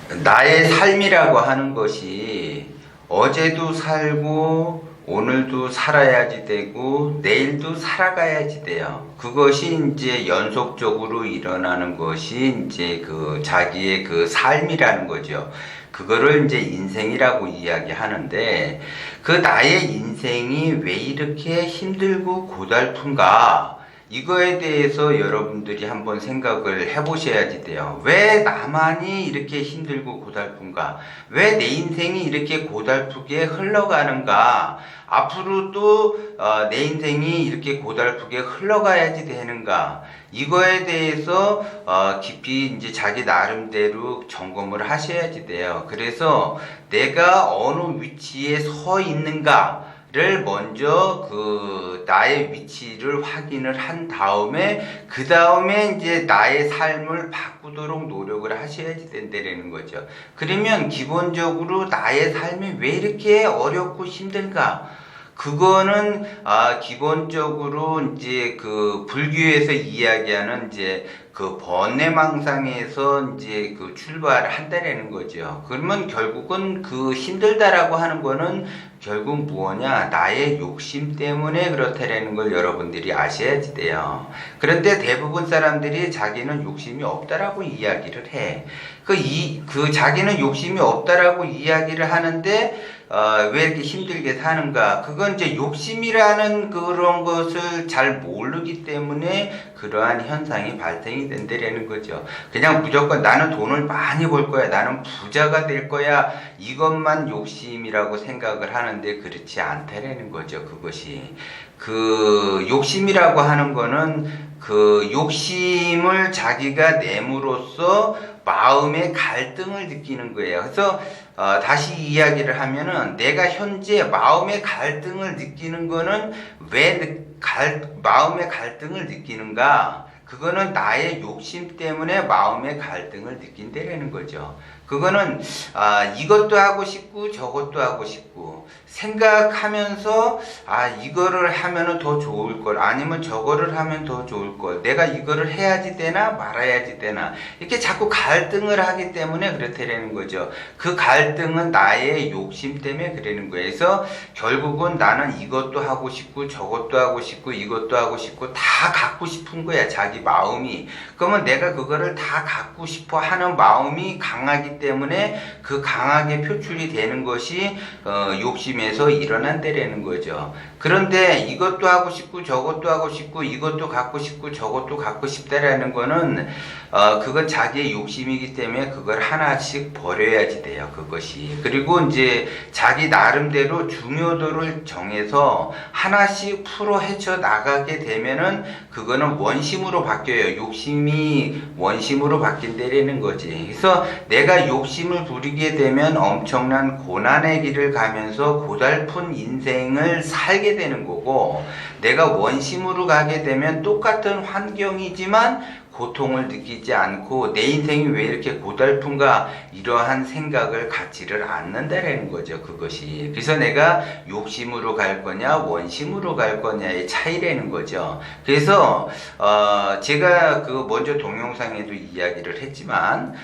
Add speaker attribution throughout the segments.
Speaker 1: 나의 삶이라고 하는 것이 어제도 살고 오늘도 살아야지 되고 내일도 살아가야지 돼요. 그것이 이제 연속적으로 일어나는 것이 이제 자기의 삶이라는 거죠. 그거를 이제 인생이라고 이야기하는데, 나의 인생이 왜 이렇게 힘들고 고달픈가? 이거에 대해서 여러분들이 한번 생각을 해보셔야지 돼요. 왜 나만이 이렇게 힘들고 고달픈가? 왜 내 인생이 이렇게 고달프게 흘러가는가? 앞으로 또 내 인생이 이렇게 고달프게 흘러가야지 되는가? 이거에 대해서 깊이 이제 자기 나름대로 점검을 하셔야지 돼요. 그래서 내가 어느 위치에 서 있는가? 를 먼저 나의 위치를 확인을 한 다음에 그 다음에 이제 나의 삶을 바꾸도록 노력을 하셔야지 된다는 거죠. 그러면 기본적으로 나의 삶이 왜 이렇게 어렵고 힘든가? 그거는 기본적으로 이제 불교에서 이야기하는 이제 번뇌망상에서 이제 출발을 한다라는 거죠. 그러면 결국은 힘들다라고 하는 거는 결국 무엇냐? 나의 욕심 때문에 그렇다라는 걸 여러분들이 아셔야지 돼요. 그런데 대부분 사람들이 자기는 욕심이 없다라고 이야기를 해. 자기는 욕심이 없다라고 이야기를 하는데, 왜 이렇게 힘들게 사는가? 그건 이제 욕심이라는 그런 것을 잘 모르기 때문에 그러한 현상이 발생이 된다라는 거죠. 그냥 무조건 나는 돈을 많이 벌 거야, 나는 부자가 될 거야, 이것만 욕심이라고 생각을 하는데 그렇지 않다라는 거죠. 그것이. 욕심이라고 하는 거는 욕심을 자기가 내므로써 마음의 갈등을 느끼는 거예요. 그래서 다시 이야기를 하면은 내가 현재 마음의 갈등을 느끼는 거는 왜 마음의 갈등을 느끼는가? 그거는 나의 욕심 때문에 마음의 갈등을 느낀다라는 거죠. 그거는 이것도 하고 싶고 저것도 하고 싶고 생각하면서 이거를 하면은 더 좋을 걸, 아니면 저거를 하면 더 좋을 걸, 내가 이거를 해야지 되나 말아야지 되나, 이렇게 자꾸 갈등을 하기 때문에 그렇다라는 거죠. 그 갈등은 나의 욕심 때문에 그러는 거예요. 그래서 결국은 나는 이것도 하고 싶고 저것도 하고 싶고 이것도 하고 싶고 다 갖고 싶은 거야, 자기 마음이. 그러면 내가 그거를 다 갖고 싶어 하는 마음이 강하기 때문에 강하게 표출이 되는 것이 욕심에서 일어난다라는 거죠. 그런데 이것도 하고 싶고 저것도 하고 싶고 이것도 갖고 싶고 저것도 갖고 싶다라는 거는 그건 자기의 욕심이기 때문에 그걸 하나씩 버려야지 돼요. 그것이. 그리고 이제 자기 나름대로 중요도를 정해서 하나씩 풀어 헤쳐 나가게 되면은 그거는 원심으로 바뀌어요. 욕심이 원심으로 바뀐다라는 거지. 그래서 내가 욕심을 부리게 되면 엄청난 고난의 길을 가면서 고달픈 인생을 살게 되는 거고, 내가 원심으로 가게 되면 똑같은 환경이지만 고통을 느끼지 않고 내 인생이 왜 이렇게 고달픈가, 이러한 생각을 갖지를 않는다라는 거죠. 그것이. 그래서 내가 욕심으로 갈 거냐 원심으로 갈 거냐의 차이라는 거죠. 그래서 제가 먼저 동영상에도 이야기를 했지만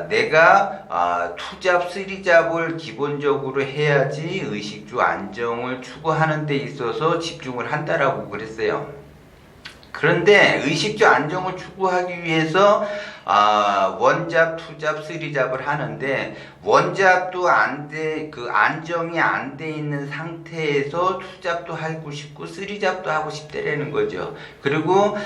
Speaker 1: 내가 투잡 쓰리잡을 기본적으로 해야지 의식주 안정을 추구하는 데 있어서 집중을 한다라고 그랬어요. 그런데 의식주 안정을 추구하기 위해서 원잡, 투잡, 쓰리잡을 하는데, 원잡도 안정이 안 돼 있는 상태에서 투잡도 하고 싶고 쓰리잡도 하고 싶다라는 거죠. 그리고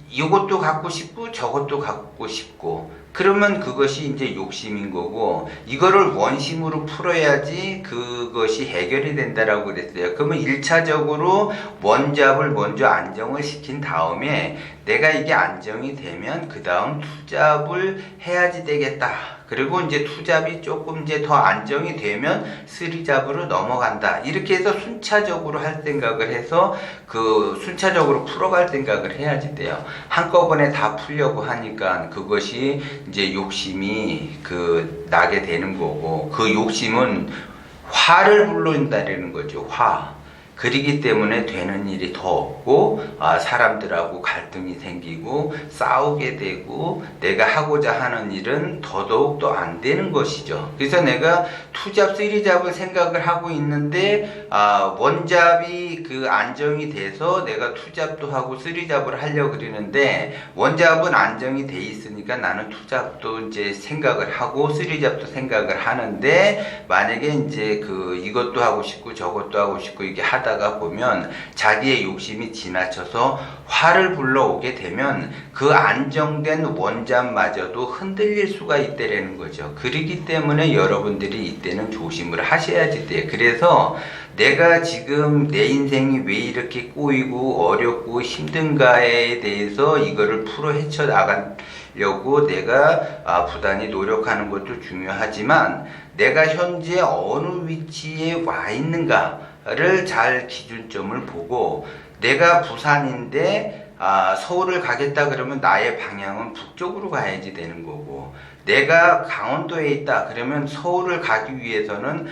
Speaker 1: 이것도 갖고 싶고 저것도 갖고 싶고, 그러면 그것이 이제 욕심인 거고, 이거를 원심으로 풀어야지 그것이 해결이 된다라고 그랬어요. 그러면 1차적으로 원잡을 먼저 안정을 시킨 다음에 내가 이게 안정이 되면 그 다음 투잡을 해야지 되겠다. 그리고 이제 투잡이 조금 이제 더 안정이 되면 쓰리잡으로 넘어간다. 이렇게 해서 순차적으로 할 생각을 해서 순차적으로 풀어갈 생각을 해야지 돼요. 한꺼번에 다 풀려고 하니까 그것이 이제 욕심이 나게 되는 거고, 그 욕심은 화를 불러온다는 거죠. 화. 그러기 때문에 되는 일이 더 없고 사람들하고 갈등이 생기고 싸우게 되고 내가 하고자 하는 일은 더더욱 더 안 되는 것이죠. 그래서 내가 투잡, 쓰리잡을 생각을 하고 있는데 원잡이 그 안정이 돼서 내가 투잡도 하고 쓰리잡을 하려고 그러는데 원잡은 안정이 돼 있으니까 나는 투잡도 이제 생각을 하고 쓰리잡도 생각을 하는데 만약에 이제 이것도 하고 싶고 저것도 하고 싶고 이게 하다가 보면 자기의 욕심이 지나쳐서 화를 불러오게 되면 그 안정된 원잡마저도 흔들릴 수가 있다라는 거죠. 그렇기 때문에 여러분들이 이때는 조심을 하셔야지 돼요. 그래서 내가 지금 내 인생이 왜 이렇게 꼬이고 어렵고 힘든가에 대해서 이거를 풀어 헤쳐 나가려고 내가 부단히 노력하는 것도 중요하지만 내가 현재 어느 위치에 와 있는가를 잘 기준점을 보고 내가 부산인데 서울을 가겠다 그러면 나의 방향은 북쪽으로 가야지 되는 거고 내가 강원도에 있다 그러면 서울을 가기 위해서는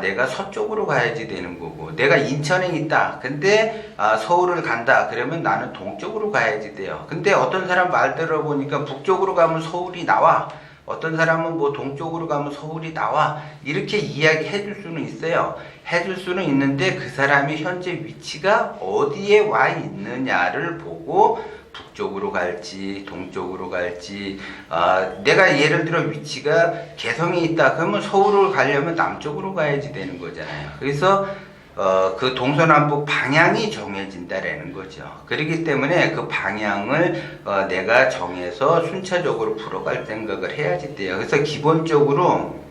Speaker 1: 내가 서쪽으로 가야지 되는 거고 내가 인천에 있다 근데 서울을 간다 그러면 나는 동쪽으로 가야지 돼요. 근데 어떤 사람 말 들어보니까 북쪽으로 가면 서울이 나와, 어떤 사람은 뭐 동쪽으로 가면 서울이 나와, 이렇게 이야기 해줄 수는 있어요. 해줄 수는 있는데 그 사람이 현재 위치가 어디에 와 있느냐를 보고 북쪽으로 갈지 동쪽으로 갈지 내가 예를 들어 위치가 개성에 있다 그러면 서울을 가려면 남쪽으로 가야지 되는 거잖아요. 그래서 그 동서남북 방향이 정해진다라는 거죠. 그렇기 때문에 그 방향을 내가 정해서 순차적으로 풀어갈 생각을 해야지 돼요. 그래서 기본적으로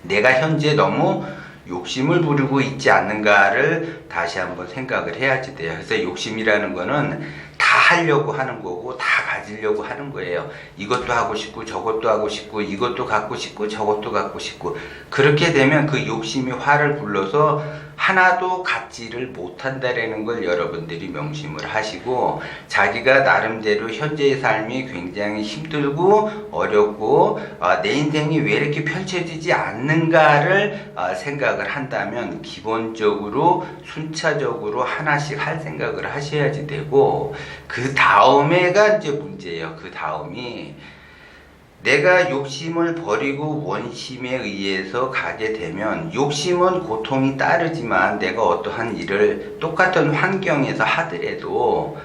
Speaker 1: 내가 현재 너무 욕심을 부리고 있지 않는가를 다시 한번 생각을 해야지 돼요. 그래서 욕심이라는 거는 다 하려고 하는 거고 다 가지려고 하는 거예요. 이것도 하고 싶고 저것도 하고 싶고 이것도 갖고 싶고 저것도 갖고 싶고 그렇게 되면 그 욕심이 화를 불러서 하나도 갖지를 못한다라는 걸 여러분들이 명심을 하시고 자기가 나름대로 현재의 삶이 굉장히 힘들고 어렵고 내 인생이 왜 이렇게 펼쳐지지 않는가를 생각을 한다면 기본적으로 순차적으로 하나씩 할 생각을 하셔야지 되고 그 다음에가 이제 문제예요. 그 다음이 내가 욕심을 버리고 원심에 의해서 가게 되면 욕심은 고통이 따르지만 내가 어떠한 일을 똑같은 환경에서 하더라도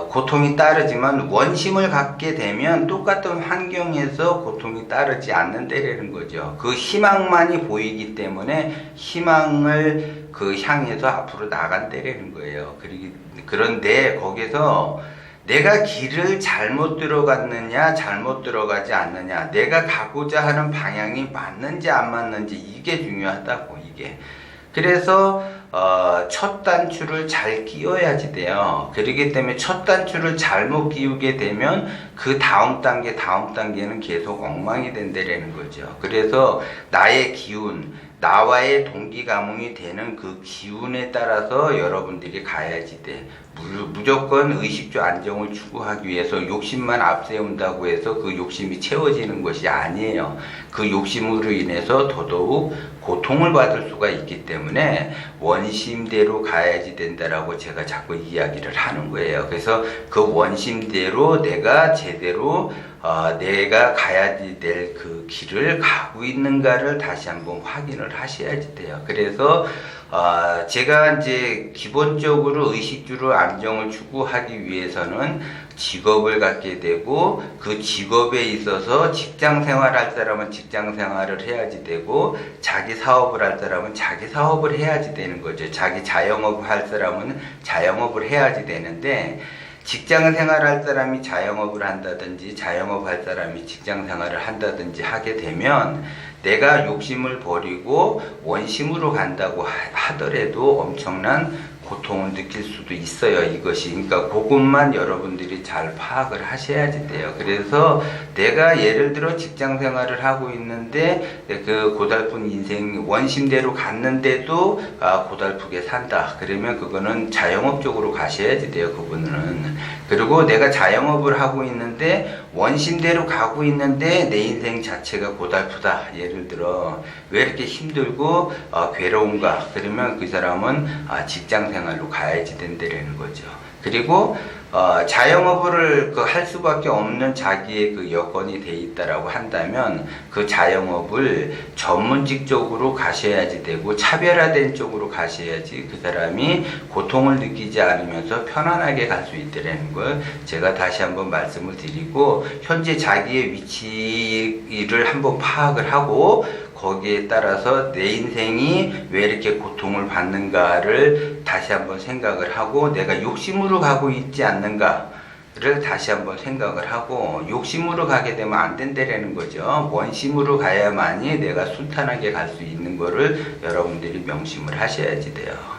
Speaker 1: 고통이 따르지만 원심을 갖게 되면 똑같은 환경에서 고통이 따르지 않는다라는 거죠. 그 희망만이 보이기 때문에 희망을 향해서 앞으로 나간다라는 거예요. 그런데 거기서 내가 길을 잘못 들어갔느냐 잘못 들어가지 않느냐 내가 가고자 하는 방향이 맞는지 안 맞는지 이게 중요하다고. 이게 그래서 첫 단추를 잘 끼워야지 돼요. 그렇기 때문에 첫 단추를 잘못 끼우게 되면 그 다음 단계는 계속 엉망이 된다라는 거죠. 그래서 나의 기운, 나와의 동기가몽이 되는 그 기운에 따라서 여러분들이 가야지 돼. 무조건 의식주 안정을 추구하기 위해서 욕심만 앞세운다고 해서 그 욕심이 채워지는 것이 아니에요. 그 욕심으로 인해서 더더욱 고통을 받을 수가 있기 때문에 원심대로 가야지 된다라고 제가 자꾸 이야기를 하는 거예요. 그래서 그 원심대로 내가 제대로 내가 가야지 될 그 길을 가고 있는가를 다시 한번 확인을 하셔야지 돼요. 그래서 제가 이제 기본적으로 의식주로 안정을 추구하기 위해서는 직업을 갖게 되고 그 직업에 있어서 직장 생활할 사람은 직장 생활을 해야지 되고 자기 사업을 할 사람은 자기 사업을 해야지 되는 거죠. 자기 자영업을 할 사람은 자영업을 해야지 되는데 직장 생활할 사람이 자영업을 한다든지 자영업 할 사람이 직장 생활을 한다든지 하게 되면 내가 욕심을 버리고 원심으로 간다고 하더라도 엄청난 고통을 느낄 수도 있어요. 이것이 그러니까 그것만 여러분들이 잘 파악을 하셔야지 돼요. 그래서 내가 예를 들어 직장 생활을 하고 있는데 그 고달픈 인생 원심대로 갔는데도 고달프게 산다. 그러면 그거는 자영업 쪽으로 가셔야지 돼요. 그분은. 그리고 내가 자영업을 하고 있는데 원심대로 가고 있는데 내 인생 자체가 고달프다. 예를 들어 왜 이렇게 힘들고 괴로운가? 그러면 그 사람은 직장 생활로 가야지 된다는 거죠. 그리고 자영업을 할 수밖에 없는 자기의 그 여건이 돼 있다라고 한다면 그 자영업을 전문직 쪽으로 가셔야지 되고 차별화된 쪽으로 가셔야지 그 사람이 고통을 느끼지 않으면서 편안하게 갈 수 있다는 걸 제가 다시 한번 말씀을 드리고, 현재 자기의 위치를 한번 파악을 하고 거기에 따라서 내 인생이 왜 이렇게 고통을 받는가를 다시 한번 생각을 하고, 내가 욕심으로 가고 있지 않는가를 다시 한번 생각을 하고, 욕심으로 가게 되면 안 된다라는 거죠. 원심으로 가야만이 내가 순탄하게 갈 수 있는 거를 여러분들이 명심을 하셔야지 돼요.